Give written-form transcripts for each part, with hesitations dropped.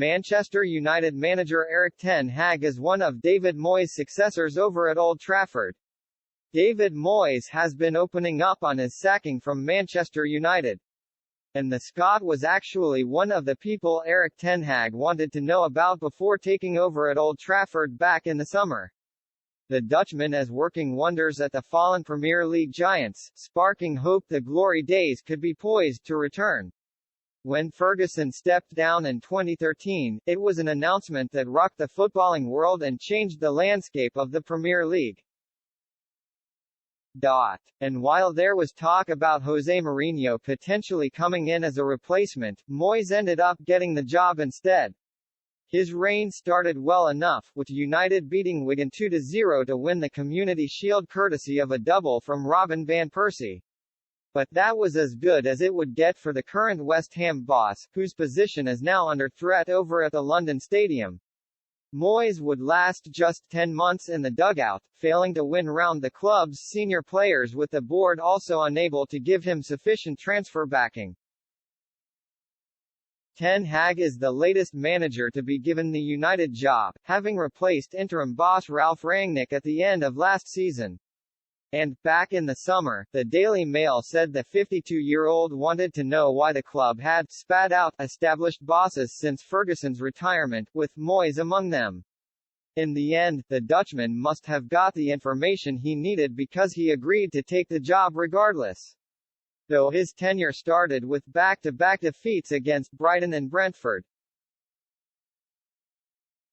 Manchester United manager Erik Ten Hag is one of David Moyes' successors over at Old Trafford. David Moyes has been opening up on his sacking from Manchester United. And the Scot was actually one of the people Erik Ten Hag wanted to know about before taking over at Old Trafford back in the summer. The Dutchman is working wonders at the fallen Premier League giants, sparking hope the glory days could be poised to return. When Ferguson stepped down in 2013, it was an announcement that rocked the footballing world and changed the landscape of the Premier League. And while there was talk about Jose Mourinho potentially coming in as a replacement, Moyes ended up getting the job instead. His reign started well enough, with United beating Wigan 2-0 to win the Community Shield courtesy of a double from Robin van Persie. But that was as good as it would get for the current West Ham boss, whose position is now under threat over at the London Stadium. Moyes would last just 10 months in the dugout, failing to win round the club's senior players, with the board also unable to give him sufficient transfer backing. Ten Hag is the latest manager to be given the United job, having replaced interim boss Ralf Rangnick at the end of last season. And, back in the summer, the Daily Mail said the 52-year-old wanted to know why the club had spat out established bosses since Ferguson's retirement, with Moyes among them. In the end, the Dutchman must have got the information he needed because he agreed to take the job regardless. Though his tenure started with back-to-back defeats against Brighton and Brentford.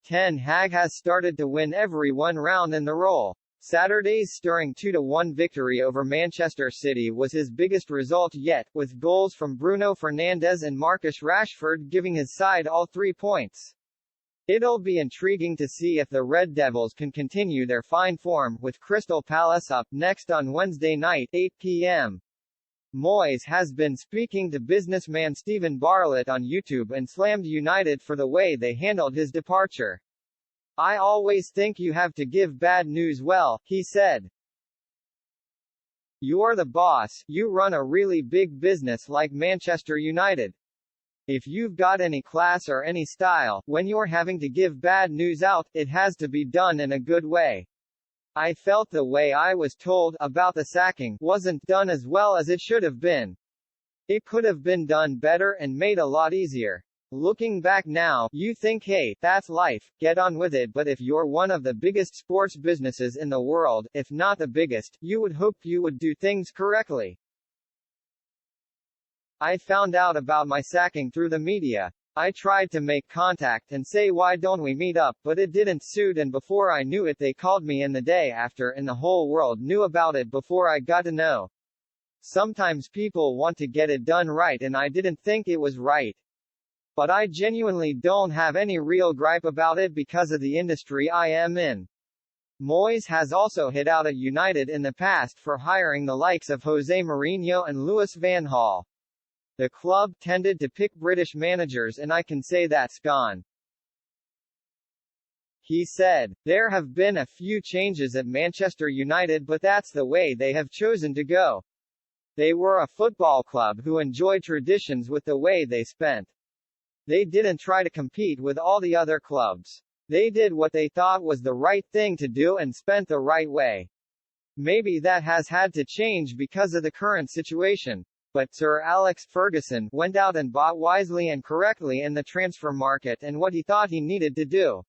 Ten Hag has started to win every one round in the role. Saturday's stirring 2-1 victory over Manchester City was his biggest result yet, with goals from Bruno Fernandes and Marcus Rashford giving his side all 3 points. It'll be intriguing to see if the Red Devils can continue their fine form, with Crystal Palace up next on Wednesday night, 8 p.m. Moyes has been speaking to businessman Stephen Bartlett on YouTube and slammed United for the way they handled his departure. "I always think you have to give bad news well," he said. "You're the boss, you run a really big business like Manchester United. If you've got any class or any style, when you're having to give bad news out, it has to be done in a good way. I felt the way I was told about the sacking wasn't done as well as it should have been. It could have been done better and made a lot easier. Looking back now, you think, hey, that's life, get on with it, but if you're one of the biggest sports businesses in the world, if not the biggest, you would hope you would do things correctly. I found out about my sacking through the media. I tried to make contact and say why don't we meet up, but it didn't suit, and before I knew it they called me in the day after, and the whole world knew about it before I got to know. Sometimes people want to get it done right and I didn't think it was right. But I genuinely don't have any real gripe about it because of the industry I am in." Moyes has also hit out at United in the past for hiring the likes of Jose Mourinho and Louis van Gaal. The club tended to pick British managers and I can say that's gone. He said, "There have been a few changes at Manchester United, but that's the way they have chosen to go. They were a football club who enjoyed traditions with the way they spent. They didn't try to compete with all the other clubs. They did what they thought was the right thing to do and spent the right way. Maybe that has had to change because of the current situation. But Sir Alex Ferguson went out and bought wisely and correctly in the transfer market and what he thought he needed to do.